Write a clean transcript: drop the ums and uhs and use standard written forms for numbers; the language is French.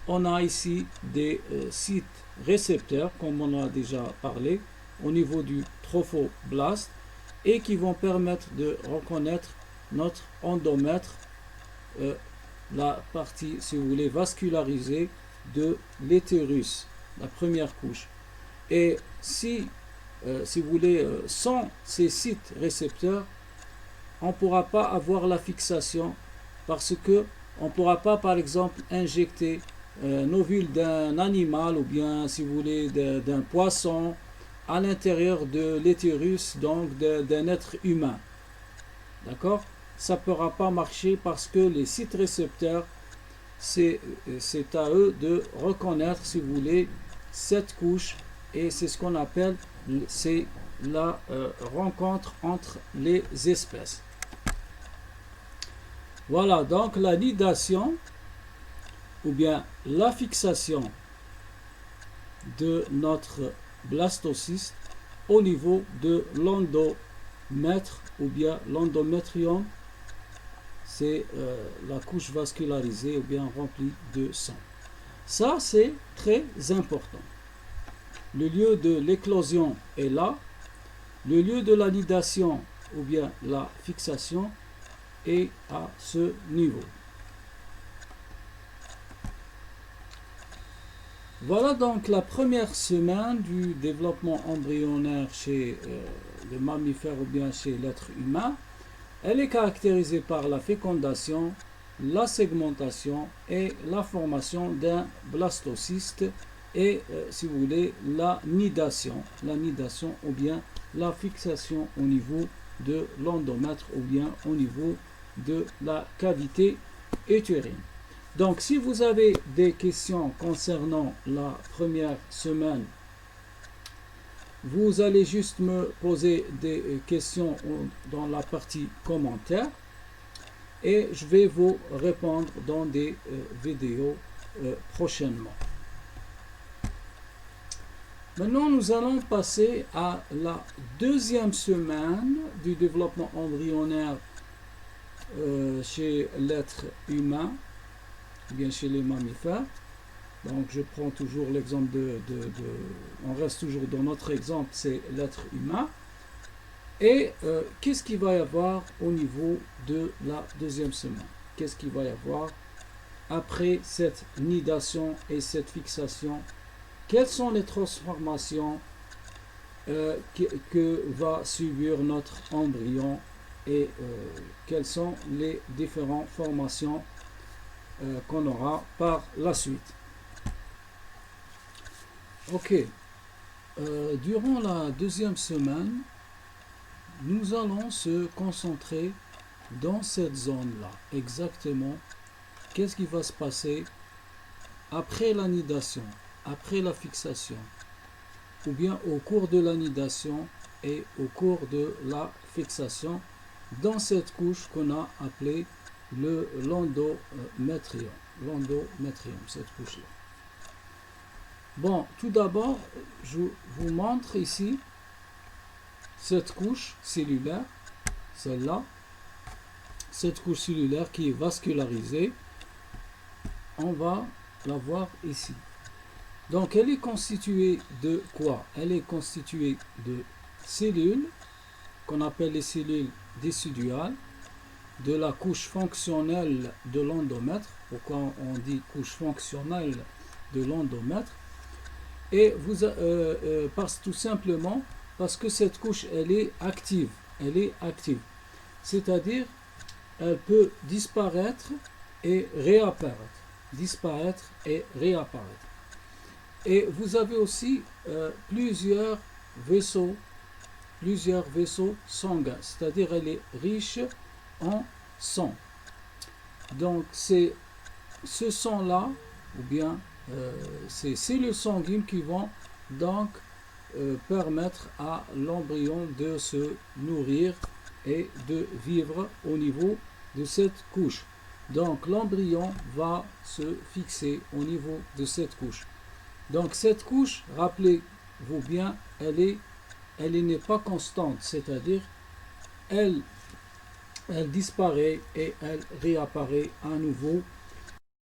on a ici des sites récepteurs, comme on a déjà parlé, au niveau du trophoblast, et qui vont permettre de reconnaître notre endomètre, la partie, si vous voulez, vascularisée de l'utérus, la première couche. Et si vous voulez, sans ces sites récepteurs, on ne pourra pas avoir la fixation, parce que on ne pourra pas, par exemple, injecter un ovule d'un animal ou bien, si vous voulez, d'un poisson à l'intérieur de l'utérus, donc d'un être humain. D'accord? Ça ne pourra pas marcher parce que les sites récepteurs, c'est à eux de reconnaître, si vous voulez, cette couche, et c'est ce qu'on appelle, c'est la rencontre entre les espèces. Voilà, donc la nidation ou bien la fixation de notre blastocyste au niveau de l'endomètre ou bien l'endométrium, c'est la couche vascularisée ou bien remplie de sang. Ça, c'est très important. Le lieu de l'éclosion est là. Le lieu de la nidation ou bien la fixation est à ce niveau. Voilà donc la première semaine du développement embryonnaire chez le mammifère ou bien chez l'être humain. Elle est caractérisée par la fécondation, la segmentation et la formation d'un blastocyste et, si vous voulez, la nidation ou bien la fixation au niveau de l'endomètre ou bien au niveau de la cavité utérine. Donc, si vous avez des questions concernant la première semaine, vous allez juste me poser des questions dans la partie commentaires et je vais vous répondre dans des vidéos prochainement. Maintenant, nous allons passer à la deuxième semaine du développement embryonnaire chez l'être humain, ou bien chez les mammifères. Donc, je prends toujours l'exemple on reste toujours dans notre exemple, c'est l'être humain. Et qu'est-ce qu'il va y avoir au niveau de la deuxième semaine? Qu'est-ce qu'il va y avoir après cette nidation et cette fixation? Quelles sont les transformations que va subir notre embryon et quelles sont les différentes formations qu'on aura par la suite? Ok. Durant la deuxième semaine, nous allons se concentrer dans cette zone-là. Exactement, qu'est-ce qui va se passer après la nidation, après la fixation, ou bien au cours de la nidation et au cours de la fixation dans cette couche qu'on a appelée l'endométrium. L'endométrium, cette couche-là. Bon, tout d'abord, je vous montre ici cette couche cellulaire, celle-là, cette couche cellulaire qui est vascularisée. On va la voir ici. Donc, elle est constituée de quoi? Elle est constituée de cellules, qu'on appelle les cellules déciduales, de la couche fonctionnelle de l'endomètre. Pourquoi on dit couche fonctionnelle de l'endomètre? Et tout simplement parce que cette couche, elle est active. Elle est active. C'est-à-dire, elle peut disparaître et réapparaître. Disparaître et réapparaître. Et vous avez aussi plusieurs vaisseaux sanguins. C'est-à-dire, elle est riche en sang. Donc, c'est ce sang-là, ou bien ces cellules sanguines qui vont donc permettre à l'embryon de se nourrir et de vivre au niveau de cette couche. Donc l'embryon va se fixer au niveau de cette couche. Donc cette couche, rappelez-vous bien, elle n'est pas constante, c'est-à-dire elle disparaît et elle réapparaît à nouveau